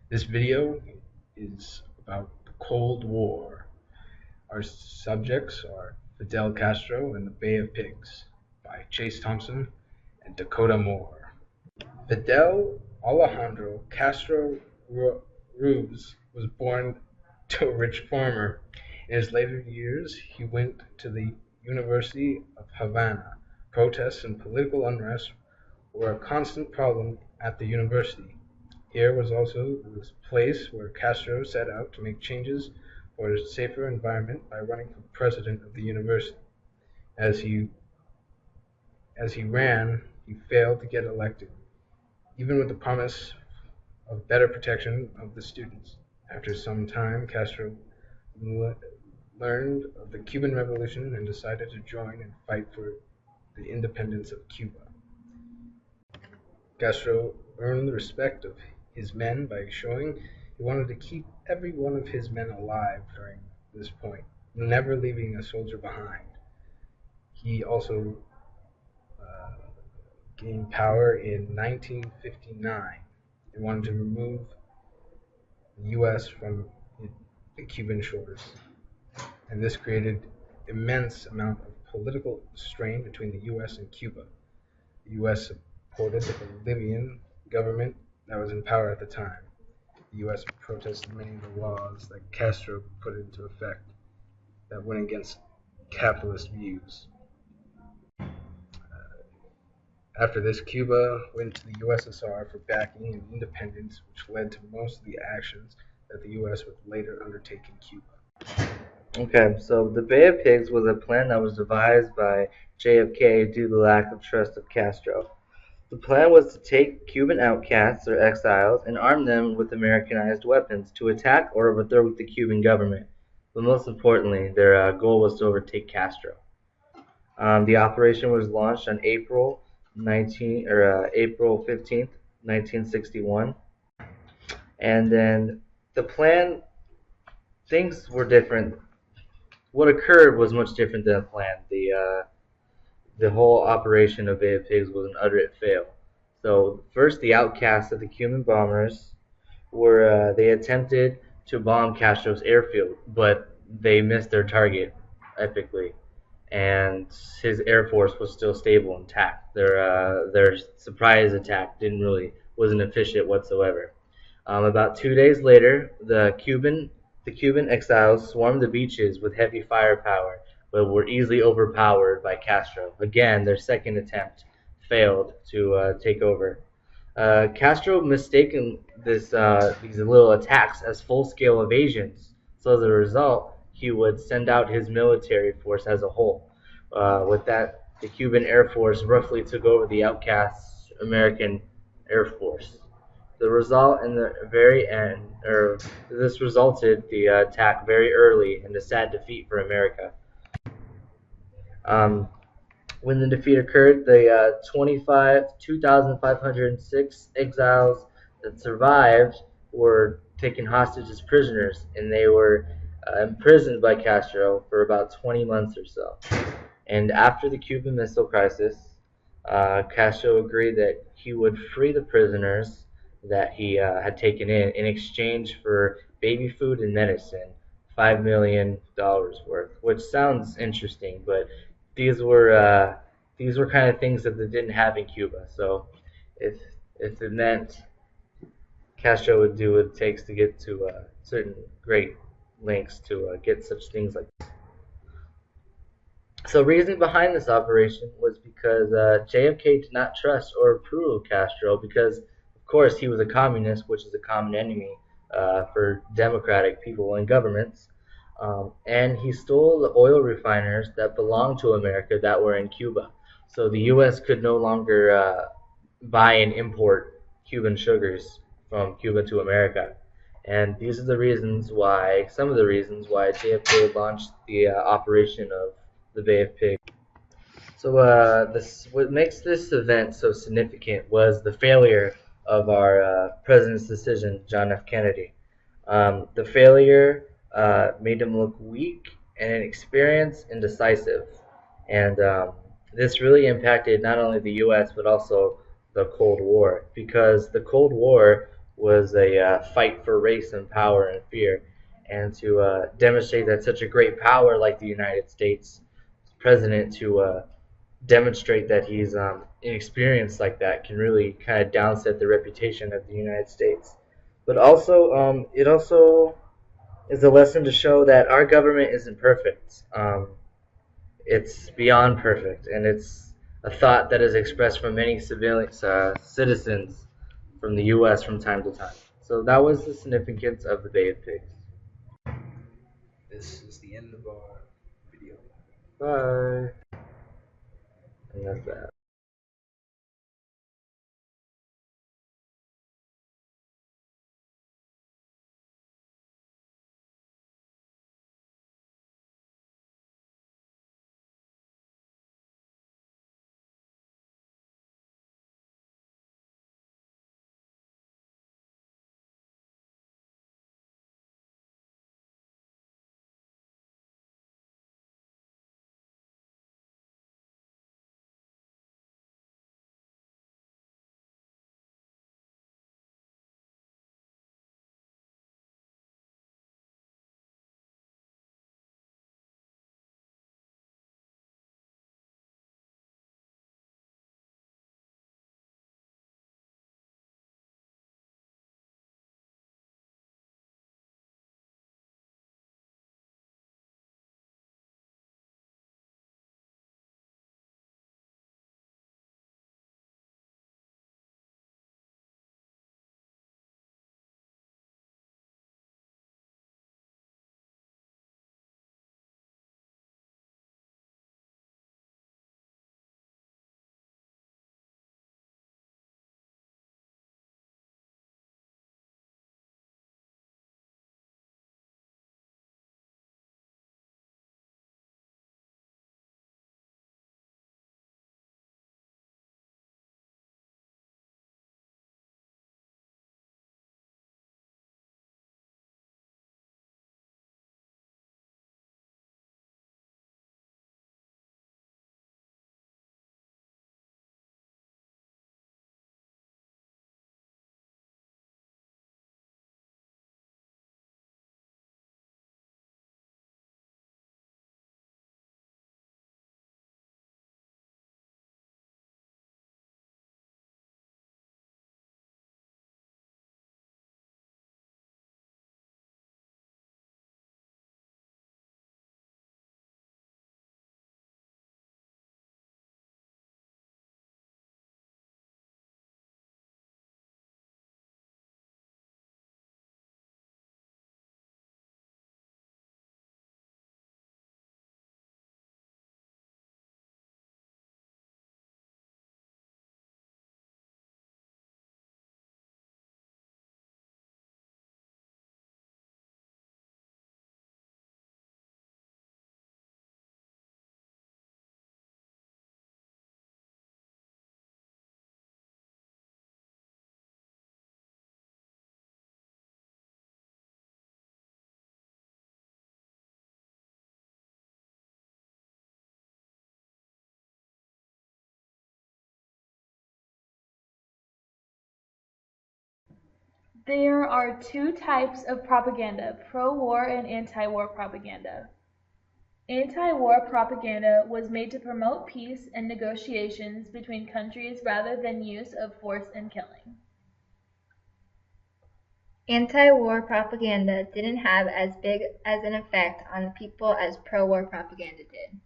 This video is about the Cold War. Our subjects are Fidel Castro and the Bay of Pigs by Chase Thompson and Dakota Moore. Fidel Alejandro Castro Ruz was born to a rich farmer. In his later years, he went to the University of Havana. Protests and political unrest were a constant problem at the university. Here was also the place where Castro set out to make changes for a safer environment by running for president of the university. As he as he ran, he failed to get elected, even with the promise of better protection of the students. After some time, Castro learned of the Cuban Revolution and decided to join and fight for the independence of Cuba. Castro earned the respect of his men by showing he wanted to keep every one of his men alive during this point, never leaving a soldier behind. He also uh, gained power in 1959 and wanted to remove the U.S. from the Cuban shores. And this created immense amount of political strain between the U.S. and Cuba. The U.S. supported the Bolivian government that was in power at the time. The U.S. protested many of the laws that Castro put into effect that went against capitalist views. After this, Cuba went to the USSR for backing and independence, which led to most of the actions that the U.S. would later undertake in Cuba. Okay, so the Bay of Pigs was a plan that was devised by JFK due to the lack of trust of Castro. The plan was to take Cuban outcasts or exiles and arm them with Americanized weapons to attack or overthrow the Cuban government. But most importantly, their goal was to overtake Castro. The operation was launched on April 15th, 1961, and then the plan things were different. What occurred was much different than planned. The whole operation of Bay of Pigs was an utter fail. So first, the outcasts of the Cuban bombers were they attempted to bomb Castro's airfield, but they missed their target epically, and his air force was still stable intact. Their surprise attack didn't really wasn't efficient whatsoever. About 2 days later, the Cuban exiles swarmed the beaches with heavy firepower, but were easily overpowered by Castro. Again, their second attempt failed to take over. Castro mistaken these little attacks as full-scale evasions, so as a result, he would send out his military force as a whole. With that, the Cuban Air Force roughly took over the outcast American Air Force. The result in the very end, or this resulted the attack very early in a sad defeat for America. Um, when the defeat occurred, the 2,506 exiles that survived were taken hostage as prisoners, and they were imprisoned by Castro for about 20 months or so. And after the Cuban Missile Crisis, Castro agreed that he would free the prisoners that he had taken in exchange for baby food and medicine, $5 million worth, which sounds interesting, but these were uh, these were kind of things that they didn't have in Cuba. So if if it meant Castro would do what it takes to get to certain great lengths to get such things like. So reasoning behind this operation was because JFK did not trust or approve of Castro because, of course, he was a communist, which is a common enemy for democratic people and governments. And he stole the oil refiners that belonged to America that were in Cuba. So the U.S. could no longer buy and import Cuban sugars from Cuba to America. And these are the reasons why, some of the reasons why JFK launched the operation of the Bay of Pigs. So this what makes this event so significant was the failure of our president's decision, John F. Kennedy. The failure made him look weak and inexperienced and decisive, and this really impacted not only the U.S. but also the Cold War because the Cold War was a fight for race and power and fear, and to demonstrate that such a great power like the United States president to demonstrate that he's inexperienced like that can really kind of downset the reputation of the United States. But also, it also is a lesson to show that our government isn't perfect. It's beyond perfect, and it's a thought that is expressed from many civilians, citizens from the U.S. from time to time. So that was the significance of the Bay of Pigs. This is the end of our video. Bye. And that's that. There are two types of propaganda: pro-war and anti-war propaganda. Anti-war propaganda was made to promote peace and negotiations between countries rather than use of force and killing. Anti-war propaganda didn't have as big as an effect on people as pro-war propaganda did.